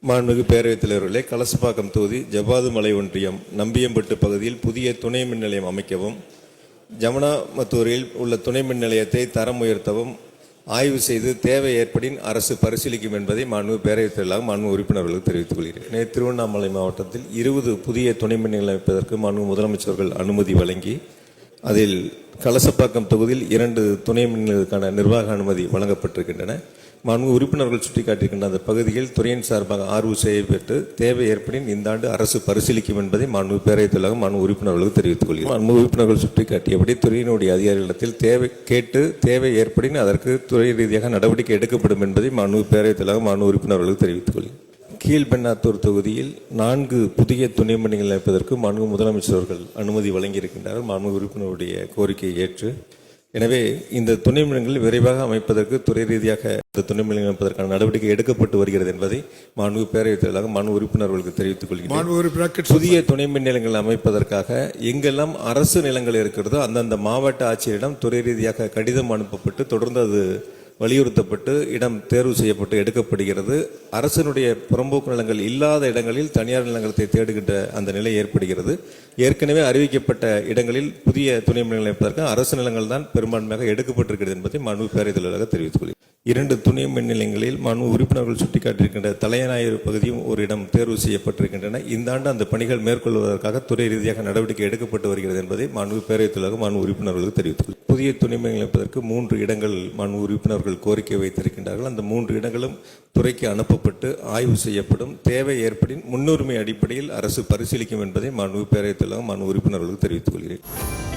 மாண்புமிகு பேரவைத் தலைவர்களே, கலசப்பாக்கம் தொகுதி ஜவ்வாதுமலை ஒன்றியம் நம்பியம்பட்டு பகுதியில் புதிய துணை மின் நிலையம் அமைக்கவும், ஜமுனாமத்தூரில் உள்ள துணை மின் நிலையத்தை தரம் உயர்த்தவும் ஆய்வு செய்து தேவை ஏற்படின் அரசு பரிசீலிக்கும் என்பதை மாண்புமிகு பேரவைத் தலைவராக மாண்புமிகு உறுப்பினர்களுக்கு தெரிவித்துக் கொள்கிறேன். நேற்று திருவண்ணாமலை மாவட்டத்தில் 20 புதிய துணை மின் நிலையம் அமைப்பதற்கு மாண்புமிகு முதலமைச்சர்கள் அனுமதி வழங்கி, அதில் கலசப்பாக்கம் தொகுதியில் 2 துணை மின் நிலையங்களுக்கான நிர்வாக அனுமதி வழங்கப்பட்டிருக்கின்றன. மாண்புமிகு உறுப்பினர்கள் சுட்டிக்காட்டியிருக்கின்ற அந்த பகுதியில் துறையின் சார்பாக ஆர்வு செய்யப்பட்டு தேவை ஏற்படின் இந்த ஆண்டு அரசு பரிசீலிக்கும் என்பதை மாண்புமிகு பேரவைத் தலைவராக மாண்புமிகு உறுப்பினர்களுக்கு தெரிவித்துக் கொள்கிறேன். மாண்புமிகு உறுப்பினர்கள் சுட்டிக்காட்டியபடி துறையினுடைய அதிகாரிகளிடத்தில் தேவை ஏற்படின் அதற்கு துறை ரீதியாக நடவடிக்கை எடுக்கப்படும் என்பதை மாண்புமிகு பேரவைத் தலைவராக மாண்புமிகு உறுப்பினர்களுக்கு தெரிவித்துக் கொள்கிறேன். கீழ்பெண்ணாத்தூர் தொகுதியில் 4 புதிய துணை மின் நிலையம் அமைப்பதற்கு மாண்புமிகு முதலமைச்சர் அவர்கள் அனுமதி வழங்கியிருக்கின்றார்கள். மாண்புமிகு உறுப்பினருடைய கோரிக்கையை ஏற்று, எனவே இந்த துணை மின்நிலையங்கள் விரைவாக அமைப்பதற்கு துறை ரீதியாக இந்த துணை மின்நிலையம் அமைப்பதற்கான நடவடிக்கை எடுக்கப்பட்டு வருகிறது என்பதை மாண்புமிகு பேரவைத் தலைவராக மாண்புமிகு உறுப்பினர்களுக்கு தெரிவித்துக் கொள்கிறேன். புதிய துணை மின் நிலையங்கள் அமைப்பதற்காக எங்கெல்லாம் அரசு நிலங்கள் இருக்கிறதோ அந்தந்த மாவட்ட ஆட்சியரிடம் துறை ரீதியாக கடிதம் அனுப்பப்பட்டு தொடர்ந்து அது வலியுறுத்தப்பட்டு இடம் தேர்வு செய்யப்பட்டு எடுக்கப்படுகிறது. அரசினுடைய புறம்போக்கு நிலங்கள் இல்லாத இடங்களில் தனியார் நிலங்களை தேடுகின்ற அந்த நிலை ஏற்படுகிறது. ஏற்கனவே அறிவிக்கப்பட்ட இடங்களில் புதிய துணை மின் நிலையம் அமைப்பதற்கு அரசு நிலங்கள் தான் பெரும்பான்மையாக எடுக்கப்பட்டிருக்கிறது என்பதை மாண்புமிகு பேரவைத் தலைவராக தெரிவித்துக் கொள்கிறேன். 2 துணை மின் நிலையங்களில் மாண்புமிகு உறுப்பினர்கள் சுட்டிக்காட்டியிருக்கின்ற தலையநாயர் பகுதியும் ஒரு இடம் தேர்வு செய்யப்பட்டிருக்கின்றன. இந்த ஆண்டு அந்த பணிகள் மேற்கொள்வதற்காக துறை ரீதியாக நடவடிக்கை எடுக்கப்பட்டு வருகிறது என்பதை மாண்புமிகு பேரவைத் தலைவராக மாண்புமிகு உறுப்பினர்களுக்கு தெரிவித்துக் கொள்கிறேன். புதிய துணை மின் அமைப்பதற்கு 3 இடங்கள் மாண்புமிகு உறுப்பினர்கள் கோரிக்கை வைத்திருக்கின்றார்கள். அந்த 3 இடங்களும் துறைக்கு அனுப்பப்பட்டு ஆய்வு செய்யப்படும். தேவை ஏற்படின் முன்னுரிமை அடிப்படையில் அரசு பரிசீலிக்கும் என்பதை மாண்புமிகு பேரவைத் தலைவராக மாண்புமிகு உறுப்பினர்களுக்கு தெரிவித்துக் கொள்கிறேன்.